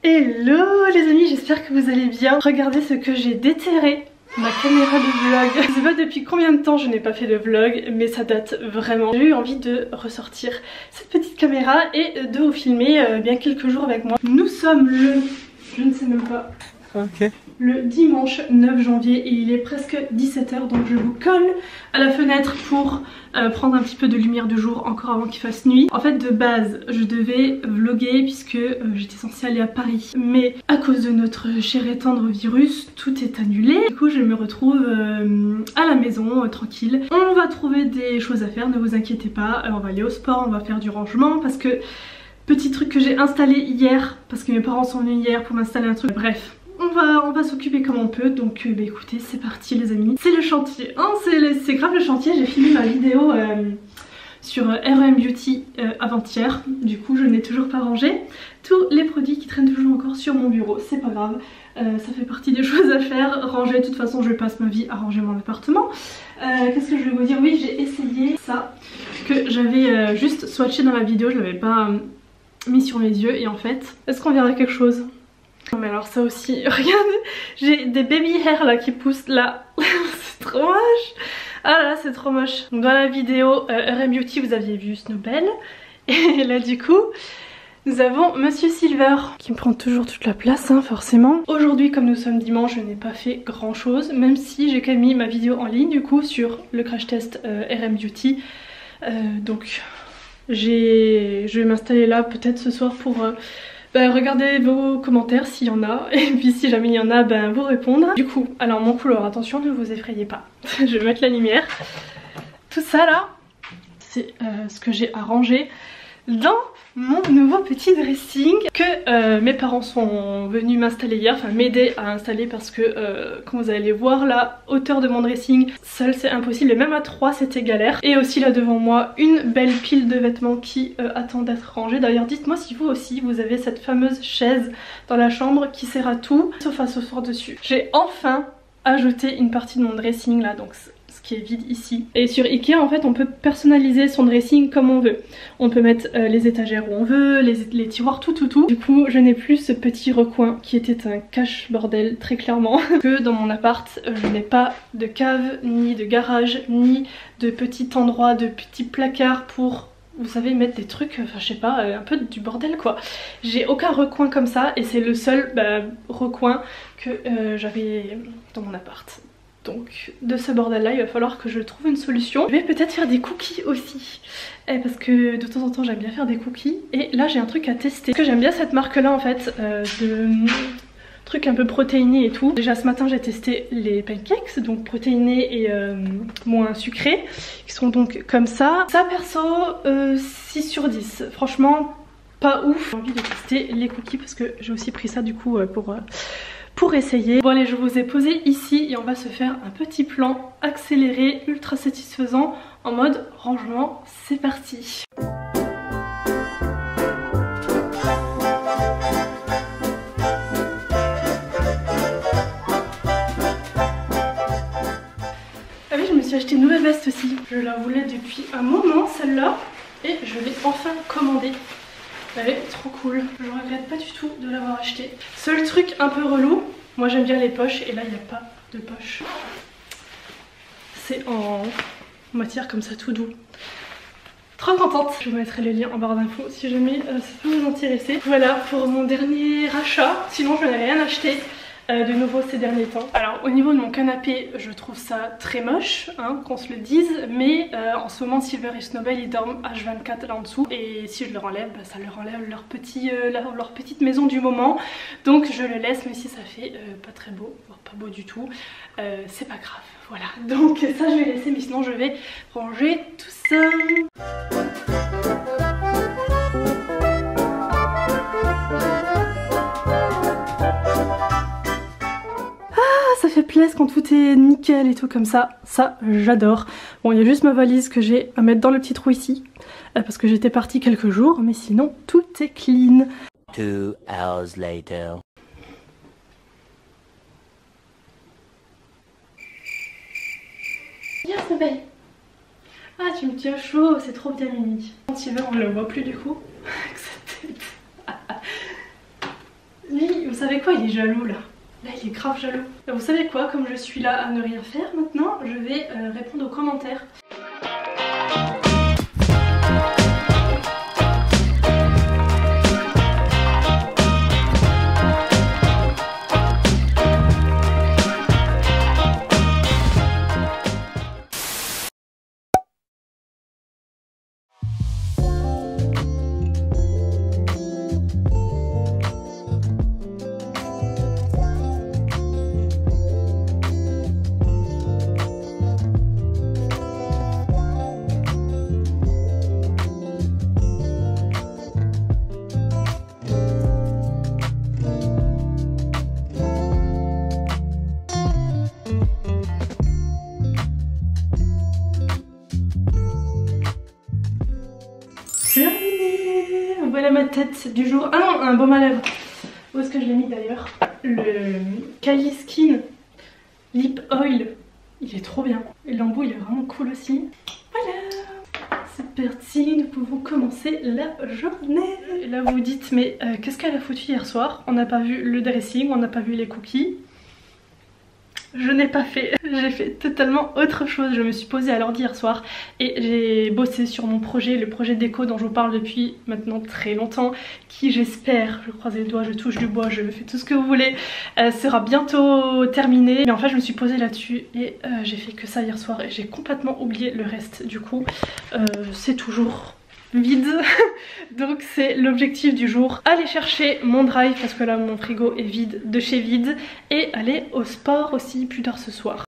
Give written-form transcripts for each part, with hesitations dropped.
Hello les amis, j'espère que vous allez bien. Regardez ce que j'ai déterré, ma caméra de vlog. Je sais pas depuis combien de temps je n'ai pas fait de vlog, mais ça date vraiment. J'ai eu envie de ressortir cette petite caméra et de vous filmer bien quelques jours avec moi. Nous sommes le... je ne sais même pas... Ok. Le dimanche 9 janvier et il est presque 17 h, donc je vous colle à la fenêtre pour prendre un petit peu de lumière du jour encore avant qu'il fasse nuit. En fait de base je devais vlogger puisque j'étais censée aller à Paris, mais à cause de notre cher et tendre virus tout est annulé. Du coup je me retrouve à la maison tranquille. On va trouver des choses à faire, ne vous inquiétez pas. On va aller au sport, on va faire du rangement parce que petit truc que j'ai installé hier parce que mes parents sont venus hier pour m'installer un truc. Bref, on va s'occuper comme on peut, donc bah écoutez, c'est parti les amis. C'est le chantier, hein, c'est grave le chantier. J'ai filmé ma vidéo sur RM Beauty avant-hier, du coup je n'ai toujours pas rangé tous les produits qui traînent toujours encore sur mon bureau, c'est pas grave. Ça fait partie des choses à faire, ranger. De toute façon je passe ma vie à ranger mon appartement. Qu'est-ce que je vais vous dire? Oui, j'ai essayé ça que j'avais juste swatché dans la vidéo, je l'avais pas mis sur mes yeux et en fait, est-ce qu'on verra quelque chose? Non mais alors ça aussi, regardez, j'ai des baby hair là qui poussent là. C'est trop moche. Ah là c'est trop moche. Donc dans la vidéo RM Beauty vous aviez vu Snowbell. Et là du coup nous avons Monsieur Silver qui me prend toujours toute la place hein, forcément. Aujourd'hui comme nous sommes dimanche je n'ai pas fait grand chose, même si j'ai quand même mis ma vidéo en ligne du coup sur le crash test RM Beauty. Donc je vais m'installer là peut-être ce soir pour... regardez vos commentaires s'il y en a, et puis si jamais il y en a, vous répondre. Du coup, alors mon couloir, attention ne vous effrayez pas, je vais mettre la lumière. Tout ça là, c'est ce que j'ai à ranger dans mon nouveau petit dressing que mes parents sont venus m'installer hier, enfin m'aider à installer parce que comme vous allez voir la hauteur de mon dressing, seul c'est impossible et même à 3 c'était galère. Et aussi là devant moi une belle pile de vêtements qui attend d'être rangée. D'ailleurs dites-moi si vous aussi vous avez cette fameuse chaise dans la chambre qui sert à tout sauf à s'asseoir dessus. J'ai enfin ajouté une partie de mon dressing là, donc qui est vide ici. Et sur Ikea en fait on peut personnaliser son dressing comme on veut. On peut mettre les étagères où on veut, les tiroirs, tout. Du coup je n'ai plus ce petit recoin qui était un cache bordel très clairement. Que dans mon appart je n'ai pas de cave, ni de garage, ni de petit endroit, de petits placards pour... vous savez mettre des trucs, enfin je sais pas, un peu du bordel quoi. J'ai aucun recoin comme ça et c'est le seul recoin que j'avais dans mon appart. Donc de ce bordel là il va falloir que je trouve une solution. Je vais peut-être faire des cookies aussi parce que de temps en temps j'aime bien faire des cookies. Et là j'ai un truc à tester parce que j'aime bien cette marque là en fait de trucs un peu protéinés et tout. Déjà ce matin j'ai testé les pancakes, donc protéinés et moins sucrés, qui sont donc comme ça. Ça perso 6 sur 10, franchement pas ouf. J'ai envie de tester les cookies parce que j'ai aussi pris ça du coup pour essayer. Bon allez, je vous ai posé ici et on va se faire un petit plan accéléré, ultra satisfaisant en mode rangement. C'est parti. Ah oui, je me suis acheté une nouvelle veste aussi. Je la voulais depuis un moment celle-là et je l'ai enfin commandée. Elle est trop cool, je regrette pas du tout de l'avoir acheté. Seul truc un peu relou, moi j'aime bien les poches et là il n'y a pas de poche. C'est en matière comme ça tout doux. Trop contente. Je vous mettrai le lien en barre d'infos si jamais ça peut vous intéresser. Voilà pour mon dernier achat, sinon je n'ai rien acheté de nouveau ces derniers temps. Alors au niveau de mon canapé je trouve ça très moche hein, qu'on se le dise, mais en ce moment Silver et Snowbell ils dorment H24 là en dessous et si je leur enlève ça leur enlève leur petite maison du moment, donc je le laisse même si ça fait pas très beau, voire pas beau du tout, c'est pas grave, voilà. Donc ça je vais laisser, mais sinon je vais ranger tout ça. Ça fait plaisir quand tout est nickel et tout comme ça j'adore. Bon il y a juste ma valise que j'ai à mettre dans le petit trou ici parce que j'étais partie quelques jours, mais sinon tout est clean. 2 hours later. Viens Snowbell. Ah tu me tiens chaud, c'est trop bien Mimi. Silver on ne le voit plus du coup avec sa tête. Viens savez quoi, il est jaloux là. Là il est grave jaloux. Et vous savez quoi, comme je suis là à ne rien faire maintenant, je vais répondre aux commentaires. Terminé. Voilà ma tête du jour. Ah non, un baume à lèvres. Où est-ce que je l'ai mis d'ailleurs? Le Kylie Skin Lip Oil. Il est trop bien. Et l'embout il est vraiment cool aussi. Voilà. C'est parti, nous pouvons commencer la journée. Et là vous vous dites mais qu'est-ce qu'elle a foutu hier soir? On n'a pas vu le dressing, on n'a pas vu les cookies. Je n'ai pas fait, j'ai fait totalement autre chose. Je me suis posée à l'ordi hier soir et j'ai bossé sur mon projet, le projet déco dont je vous parle depuis maintenant très longtemps, qui j'espère, je croise les doigts, je touche du bois, je fais tout ce que vous voulez, sera bientôt terminé. Mais en fait je me suis posée là-dessus et j'ai fait que ça hier soir et j'ai complètement oublié le reste. Du coup c'est toujours vide. Donc c'est l'objectif du jour, aller chercher mon drive parce que là mon frigo est vide de chez vide, et aller au sport aussi plus tard ce soir.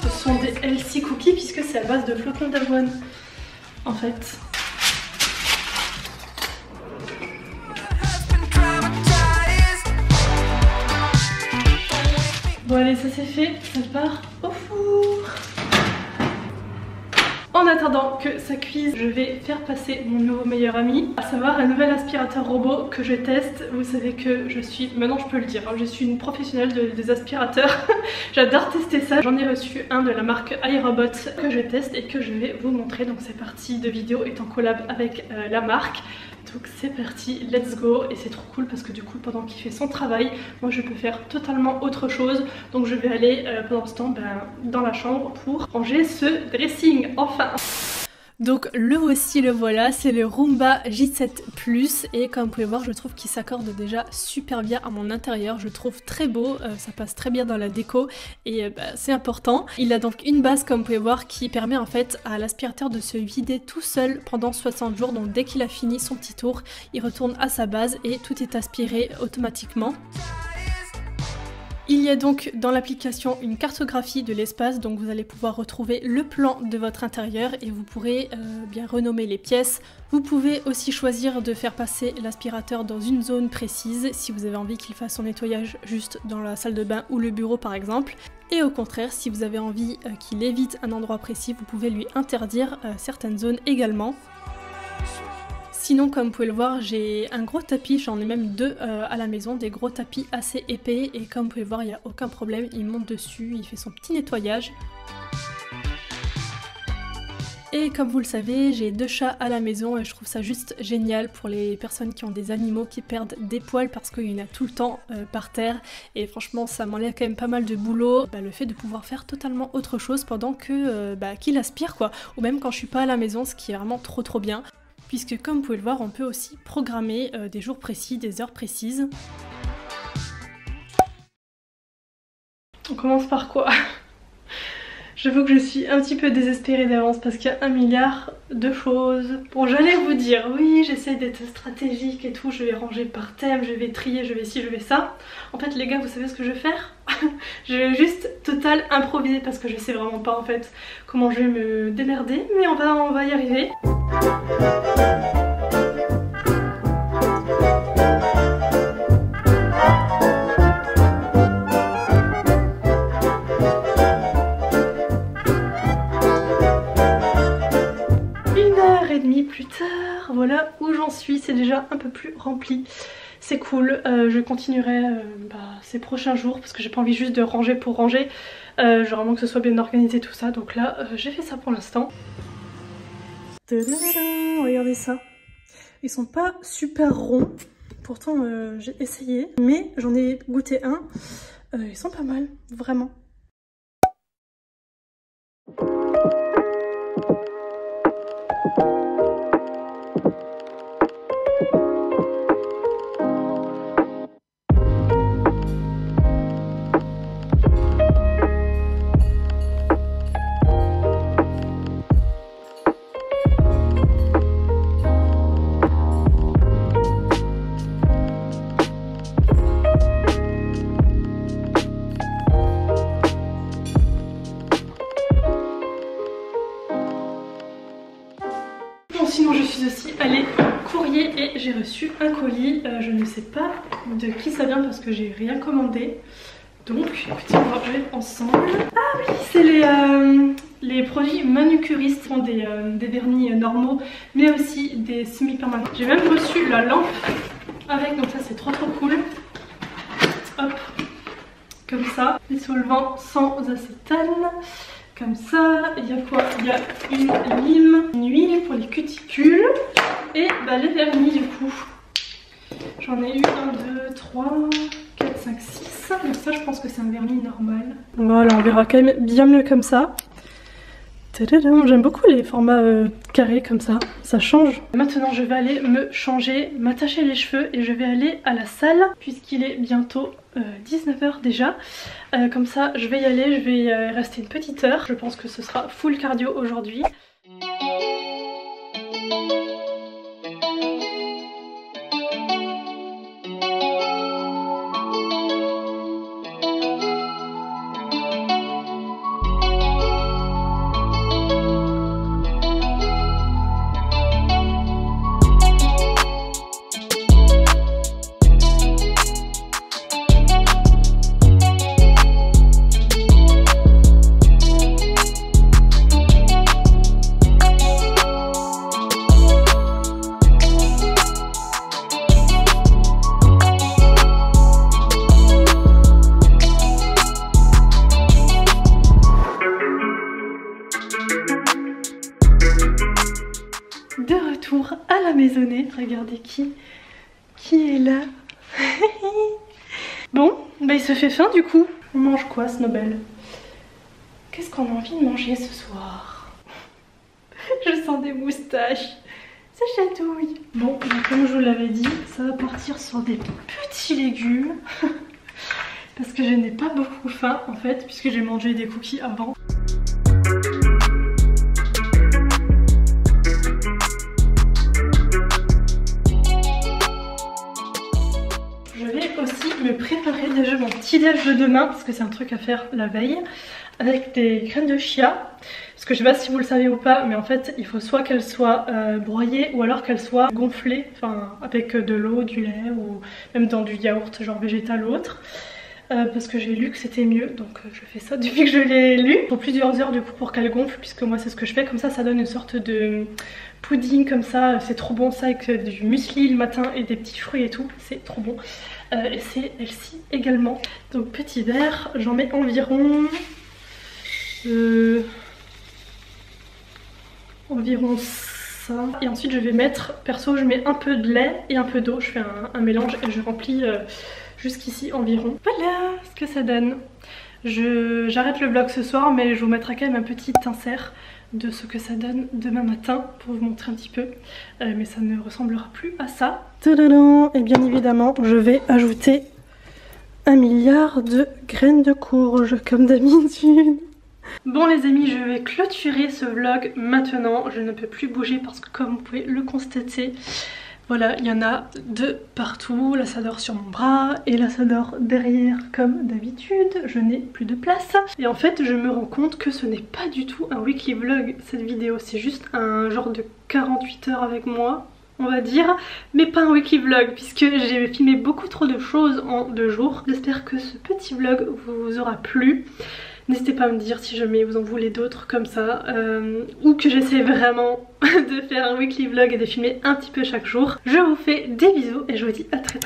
Ce sont des healthy cookies puisque c'est à base de flocons d'avoine en fait. Bon allez, ça c'est fait, ça part au four. En attendant que ça cuise, je vais faire passer mon nouveau meilleur ami, à savoir un nouvel aspirateur robot que je teste. Vous savez que je suis, maintenant je peux le dire, je suis une professionnelle des aspirateurs. J'adore tester ça. J'en ai reçu un de la marque iRobot que je teste et que je vais vous montrer. Donc c'est parti, de vidéo est en collab avec la marque. Donc c'est parti, let's go. Et c'est trop cool parce que du coup pendant qu'il fait son travail, moi je peux faire totalement autre chose. Donc je vais aller pendant ce temps dans la chambre pour ranger ce dressing, enfin. Donc le voici, le voilà, c'est le Roomba J7 Plus et comme vous pouvez voir je trouve qu'il s'accorde déjà super bien à mon intérieur, je trouve très beau, ça passe très bien dans la déco et c'est important. Il a donc une base comme vous pouvez voir qui permet en fait à l'aspirateur de se vider tout seul pendant 60 jours, donc dès qu'il a fini son petit tour, il retourne à sa base et tout est aspiré automatiquement. Il y a donc dans l'application une cartographie de l'espace, donc vous allez pouvoir retrouver le plan de votre intérieur et vous pourrez bien renommer les pièces. Vous pouvez aussi choisir de faire passer l'aspirateur dans une zone précise si vous avez envie qu'il fasse son nettoyage juste dans la salle de bain ou le bureau par exemple. Et au contraire, si vous avez envie qu'il évite un endroit précis, vous pouvez lui interdire certaines zones également. Sinon, comme vous pouvez le voir, j'ai un gros tapis, j'en ai même deux à la maison, des gros tapis assez épais et comme vous pouvez le voir, il n'y a aucun problème, il monte dessus, il fait son petit nettoyage. Et comme vous le savez, j'ai deux chats à la maison et je trouve ça juste génial pour les personnes qui ont des animaux qui perdent des poils parce qu'il y en a tout le temps par terre et franchement ça m'enlève quand même pas mal de boulot. Le fait de pouvoir faire totalement autre chose pendant que qu'il aspire quoi, ou même quand je suis pas à la maison, ce qui est vraiment trop bien. Puisque comme vous pouvez le voir, on peut aussi programmer des jours précis, des heures précises. On commence par quoi? J'avoue que je suis un petit peu désespérée d'avance parce qu'il y a 1 milliard de choses. Bon, j'allais vous dire, oui, j'essaie d'être stratégique et tout, je vais ranger par thème, je vais trier, je vais ci, je vais ça. En fait, les gars, vous savez ce que je vais faire? Je vais juste total improviser parce que je sais vraiment pas en fait comment je vais me démerder, mais on va y arriver. Plus tard, voilà où j'en suis, c'est déjà un peu plus rempli c'est cool. Je continuerai ces prochains jours parce que j'ai pas envie juste de ranger pour ranger. Genre vraiment que ce soit bien organisé tout ça. Donc là j'ai fait ça pour l'instant. Regardez ça. Ils sont pas super ronds. Pourtant j'ai essayé. Mais j'en ai goûté un. Ils sont pas mal, vraiment. Sinon je suis aussi allée au courrier et j'ai reçu un colis. Je ne sais pas de qui ça vient parce que j'ai rien commandé. Donc écoutez, on va ouvrir ensemble. Ah oui, c'est les produits manucuristes. Ils font des vernis normaux mais aussi des semi-permanents. J'ai même reçu la lampe avec, donc ça c'est trop cool. Hop, comme ça, les solvants sans acétane. Comme ça, il y a quoi? Il y a une lime, une huile pour les cuticules et les vernis du coup. J'en ai eu 1, 2, 3, 4, 5, 6. Donc ça je pense que c'est un vernis normal. Voilà, on verra quand même bien mieux comme ça. J'aime beaucoup les formats carrés comme ça, ça change. Maintenant je vais aller me changer, m'attacher les cheveux et je vais aller à la salle puisqu'il est bientôt 19 h déjà. Comme ça je vais y aller, je vais y rester une petite heure. Je pense que ce sera full cardio aujourd'hui. De retour à la maisonnée, regardez qui est là. Bon, il se fait faim du coup. On mange quoi, Snowbell? Qu'est-ce qu'on a envie de manger ce soir? Je sens des moustaches, ça chatouille. Bon, comme je vous l'avais dit, ça va partir sur des petits légumes. Parce que je n'ai pas beaucoup faim en fait, puisque j'ai mangé des cookies avant. Me préparer déjà mon petit déj de demain parce que c'est un truc à faire la veille avec des graines de chia parce que je sais pas si vous le savez ou pas mais en fait il faut soit qu'elles soient broyées ou alors qu'elles soient gonflées, enfin avec de l'eau, du lait ou même dans du yaourt genre végétal ou autre parce que j'ai lu que c'était mieux donc je fais ça depuis que je l'ai lu. Il faut plusieurs heures du coup pour qu'elles gonflent puisque moi c'est ce que je fais, comme ça donne une sorte de pudding comme ça, c'est trop bon ça avec du muesli le matin et des petits fruits et tout, c'est trop bon. Et c'est elle-ci également. Donc petit verre, j'en mets environ ça. Et ensuite je vais mettre, perso je mets un peu de lait et un peu d'eau, je fais un mélange et je remplis jusqu'ici environ. Voilà ce que ça donne. J'arrête le vlog ce soir mais je vous mettrai quand même un petit insert de ce que ça donne demain matin pour vous montrer un petit peu, mais ça ne ressemblera plus à ça. Tadadam. Et bien évidemment je vais ajouter 1 milliard de graines de courge comme d'habitude. Bon les amis, je vais clôturer ce vlog maintenant, je ne peux plus bouger parce que comme vous pouvez le constater, voilà, il y en a de partout. Là ça dort sur mon bras et là ça dort derrière comme d'habitude. Je n'ai plus de place. Et en fait je me rends compte que ce n'est pas du tout un weekly vlog cette vidéo. C'est juste un genre de 48 heures avec moi, on va dire. Mais pas un weekly vlog puisque j'ai filmé beaucoup trop de choses en 2 jours. J'espère que ce petit vlog vous aura plu. N'hésitez pas à me dire si jamais vous en voulez d'autres comme ça, ou que j'essaie vraiment de faire un weekly vlog et de filmer un petit peu chaque jour. Je vous fais des bisous et je vous dis à très